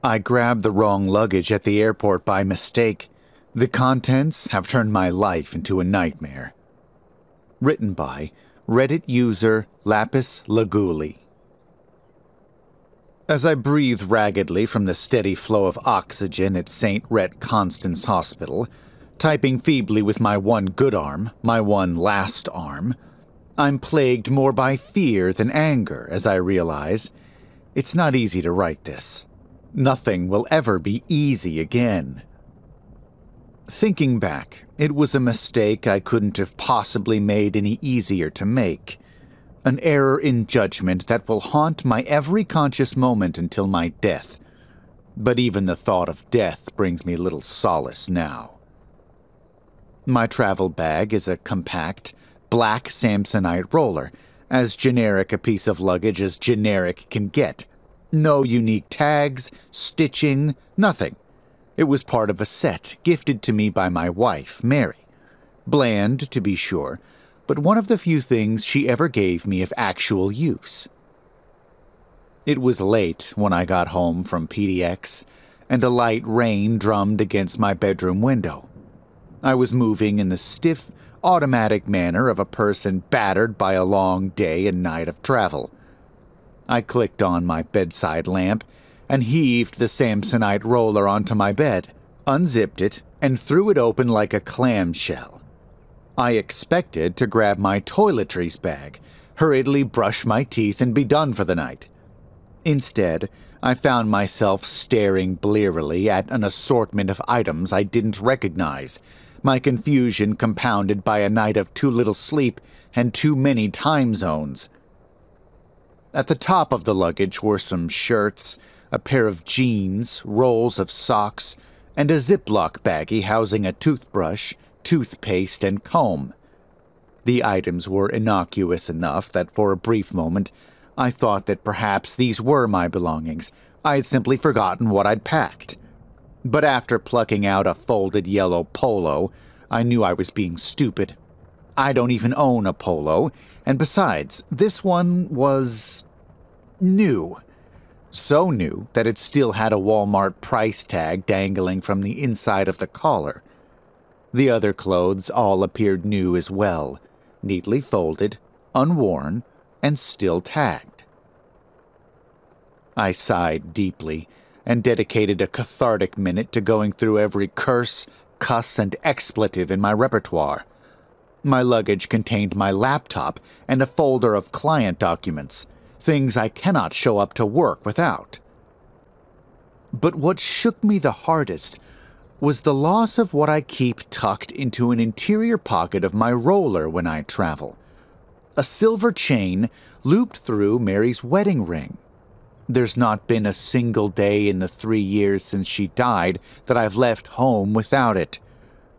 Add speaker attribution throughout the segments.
Speaker 1: I grabbed the wrong luggage at the airport by mistake. The contents have turned my life into a nightmare. Written by Reddit user Lapis Laghoulie. As I breathe raggedly from the steady flow of oxygen at St. Ret-Constance Hospital, typing feebly with my one good arm, my one last arm, I'm plagued more by fear than anger as I realize it's not easy to write this. Nothing will ever be easy again. Thinking back, it was a mistake I couldn't have possibly made any easier to make. An error in judgment that will haunt my every conscious moment until my death. But even the thought of death brings me little solace now. My travel bag is a compact, black Samsonite roller, as generic a piece of luggage as generic can get. No unique tags, stitching, nothing. It was part of a set gifted to me by my wife, Mary. Bland, to be sure, but one of the few things she ever gave me of actual use. It was late when I got home from PDX, and a light rain drummed against my bedroom window. I was moving in the stiff, automatic manner of a person battered by a long day and night of travel. I clicked on my bedside lamp and heaved the Samsonite roller onto my bed, unzipped it, and threw it open like a clamshell. I expected to grab my toiletries bag, hurriedly brush my teeth, and be done for the night. Instead, I found myself staring blearily at an assortment of items I didn't recognize, my confusion compounded by a night of too little sleep and too many time zones. At the top of the luggage were some shirts, a pair of jeans, rolls of socks, and a Ziploc baggie housing a toothbrush, toothpaste, and comb. The items were innocuous enough that for a brief moment I thought that perhaps these were my belongings. I had simply forgotten what I'd packed. But after plucking out a folded yellow polo, I knew I was being stupid. I don't even own a polo, and besides, this one was new. So new that it still had a Walmart price tag dangling from the inside of the collar. The other clothes all appeared new as well, neatly folded, unworn, and still tagged. I sighed deeply and dedicated a cathartic minute to going through every curse, cuss, and expletive in my repertoire. My luggage contained my laptop and a folder of client documents, things I cannot show up to work without. But what shook me the hardest was the loss of what I keep tucked into an interior pocket of my roller when I travel. A silver chain looped through Mary's wedding ring. There's not been a single day in the 3 years since she died that I've left home without it.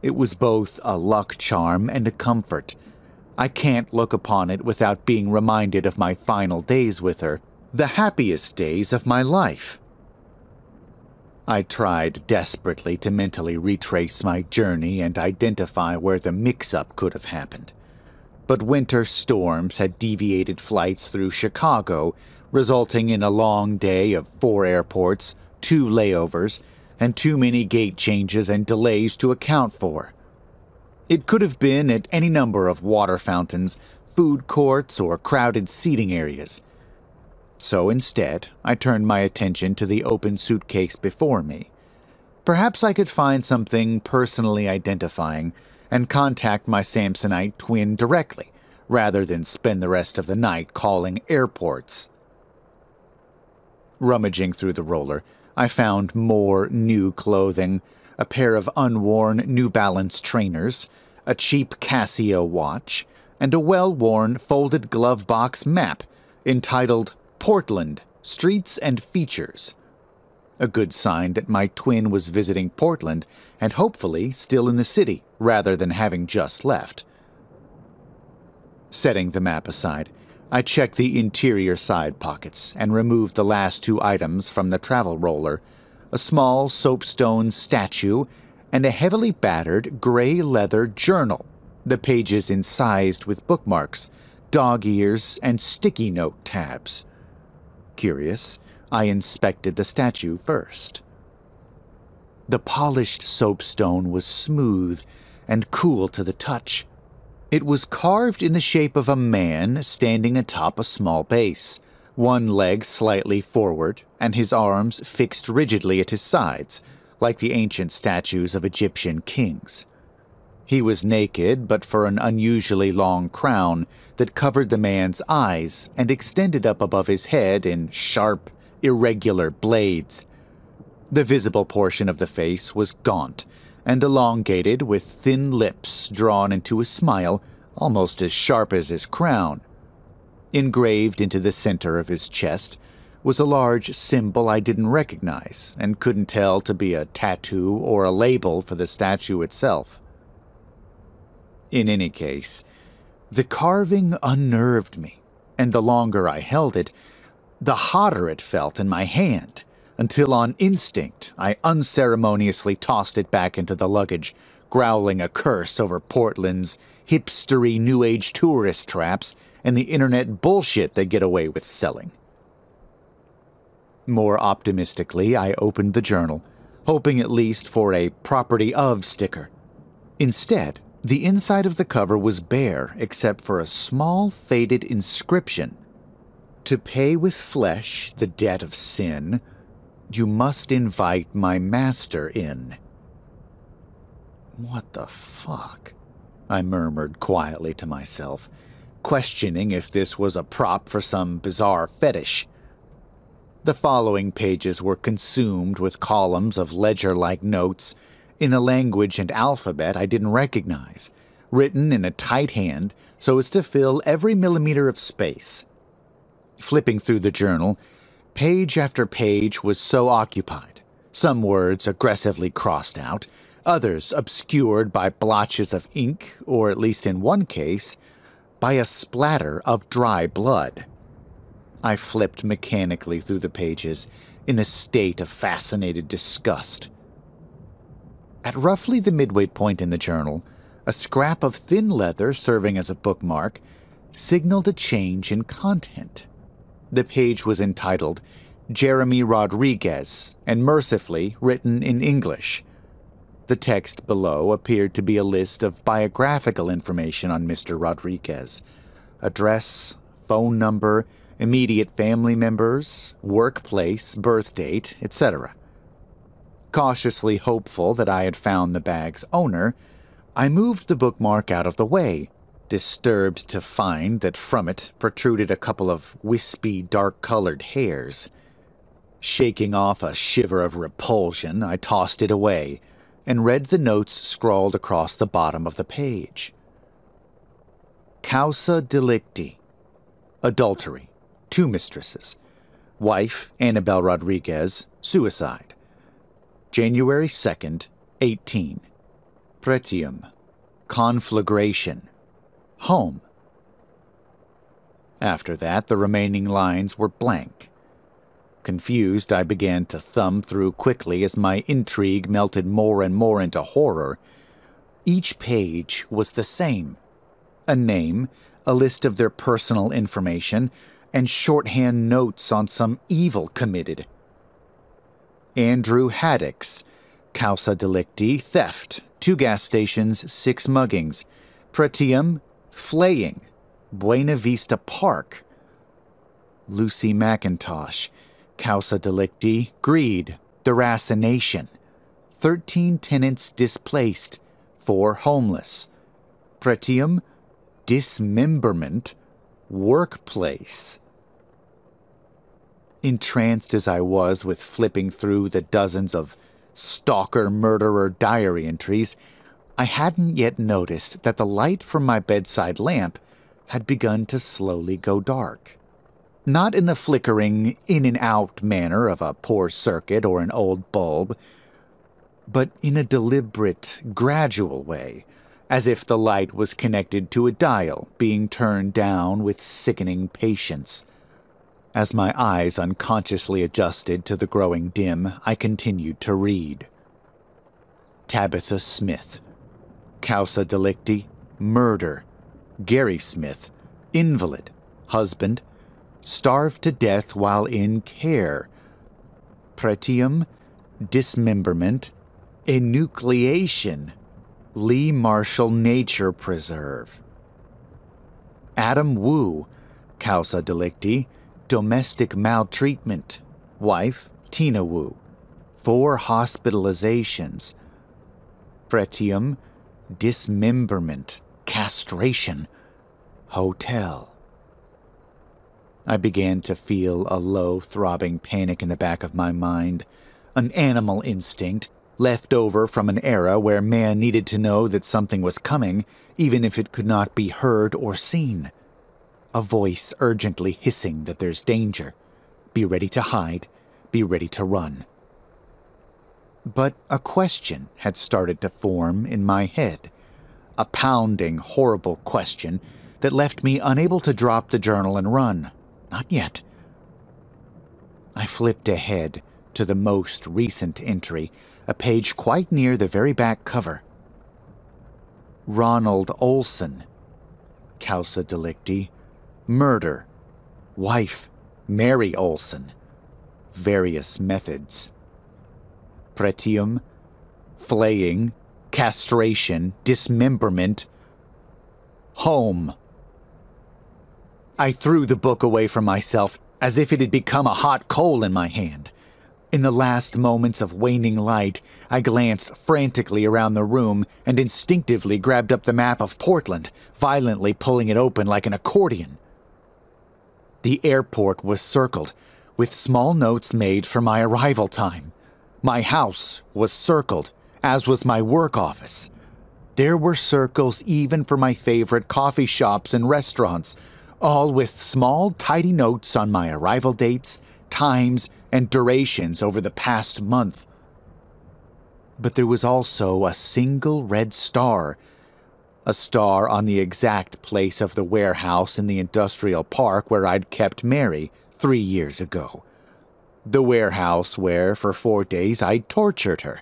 Speaker 1: It was both a luck charm and a comfort. I can't look upon it without being reminded of my final days with her, the happiest days of my life. I tried desperately to mentally retrace my journey and identify where the mix-up could have happened. But winter storms had deviated flights through Chicago, resulting in a long day of 4 airports, 2 layovers, and too many gate changes and delays to account for. It could have been at any number of water fountains, food courts, or crowded seating areas. So instead, I turned my attention to the open suitcase before me. Perhaps I could find something personally identifying and contact my Samsonite twin directly, rather than spend the rest of the night calling airports. Rummaging through the roller, I found more new clothing, a pair of unworn New Balance trainers, a cheap Casio watch, and a well-worn folded glove box map entitled Portland, Streets and Features. A good sign that my twin was visiting Portland and hopefully still in the city rather than having just left. Setting the map aside, I checked the interior side pockets and removed the last 2 items from the travel roller, a small soapstone statue and a heavily battered gray leather journal, the pages incised with bookmarks, dog ears, and sticky note tabs. Curious, I inspected the statue first. The polished soapstone was smooth and cool to the touch. It was carved in the shape of a man standing atop a small base, one leg slightly forward and his arms fixed rigidly at his sides, like the ancient statues of Egyptian kings. He was naked but for an unusually long crown that covered the man's eyes and extended up above his head in sharp, irregular blades. The visible portion of the face was gaunt and elongated with thin lips drawn into a smile almost as sharp as his crown. Engraved into the center of his chest was a large symbol I didn't recognize and couldn't tell to be a tattoo or a label for the statue itself. In any case, the carving unnerved me, and the longer I held it, the hotter it felt in my hand, until on instinct I unceremoniously tossed it back into the luggage, growling a curse over Portland's hipstery New Age tourist traps and the internet bullshit they get away with selling. More optimistically, I opened the journal, hoping at least for a property of sticker. Instead, the inside of the cover was bare except for a small faded inscription. To pay with flesh the debt of sin, you must invite my master in. What the fuck? I murmured quietly to myself, questioning if this was a prop for some bizarre fetish. The following pages were consumed with columns of ledger-like notes in a language and alphabet I didn't recognize, written in a tight hand so as to fill every millimeter of space. Flipping through the journal, page after page was so occupied, some words aggressively crossed out, others obscured by blotches of ink, or at least in one case, by a splatter of dry blood. I flipped mechanically through the pages in a state of fascinated disgust. At roughly the midway point in the journal, a scrap of thin leather serving as a bookmark signaled a change in content. The page was entitled Jeremy Rodriguez and mercifully written in English. The text below appeared to be a list of biographical information on Mr. Rodriguez: address, phone number, immediate family members, workplace, birth date, etc. Cautiously hopeful that I had found the bag's owner, I moved the bookmark out of the way, disturbed to find that from it protruded a couple of wispy, dark-colored hairs. Shaking off a shiver of repulsion, I tossed it away and read the notes scrawled across the bottom of the page. Causa delicti. Adultery. 2 mistresses. Wife, Annabelle Rodriguez, suicide. January 2nd, 18. Pretium. Conflagration. Home. After that, the remaining lines were blank. Confused, I began to thumb through quickly as my intrigue melted more and more into horror. Each page was the same. A name, a list of their personal information, and shorthand notes on some evil committed. Andrew Haddix, causa delicti, theft, 2 gas stations, 6 muggings, Pretium, flaying, Buena Vista Park. Lucy McIntosh, causa delicti, greed, deracination, 13 tenants displaced, 4 homeless, Pretium, dismemberment, workplace. Entranced as I was with flipping through the dozens of stalker-murderer diary entries, I hadn't yet noticed that the light from my bedside lamp had begun to slowly go dark. Not in the flickering, in-and-out manner of a poor circuit or an old bulb, but in a deliberate, gradual way, as if the light was connected to a dial being turned down with sickening patience. As my eyes unconsciously adjusted to the growing dim, I continued to read. Tabitha Smith. Causa delicti, murder. Gary Smith, invalid. Husband. Starved to death while in care. Pretium, dismemberment, enucleation, Lee Marshall Nature Preserve. Adam Wu, causa delicti, domestic maltreatment. Wife, Tina Wu. 4 hospitalizations. Pretium, dismemberment, castration, hotel. I began to feel a low, throbbing panic in the back of my mind, an animal instinct left over from an era where man needed to know that something was coming, even if it could not be heard or seen. A voice urgently hissing that there's danger. Be ready to hide. Be ready to run. But a question had started to form in my head. A pounding, horrible question that left me unable to drop the journal and run. Not yet. I flipped ahead to the most recent entry, a page quite near the very back cover. Ronald Olson. Causa delicti. Murder. Wife, Mary Olson. Various methods. Pretium, flaying, castration, dismemberment. Home. I threw the book away from myself as if it had become a hot coal in my hand. In the last moments of waning light, I glanced frantically around the room and instinctively grabbed up the map of Portland, violently pulling it open like an accordion. The airport was circled, with small notes made for my arrival time. My house was circled, as was my work office. There were circles even for my favorite coffee shops and restaurants, all with small, tidy notes on my arrival dates, times, and durations over the past month. But there was also a single red star, a star on the exact place of the warehouse in the industrial park where I'd kept Mary 3 years ago. The warehouse where, for 4 days, I'd tortured her,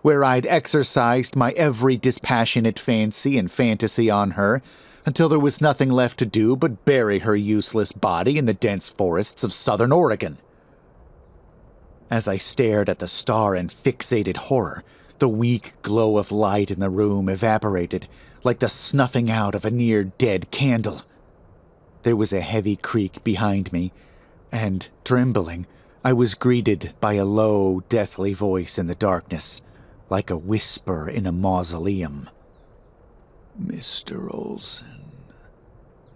Speaker 1: where I'd exercised my every dispassionate fancy and fantasy on her, until there was nothing left to do but bury her useless body in the dense forests of southern Oregon. As I stared at the star in fixated horror, the weak glow of light in the room evaporated, like the snuffing out of a near-dead candle. There was a heavy creak behind me, and, trembling, I was greeted by a low, deathly voice in the darkness, like a whisper in a mausoleum.
Speaker 2: Mr. Olson,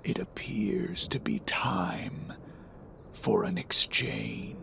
Speaker 2: it appears to be time for an exchange.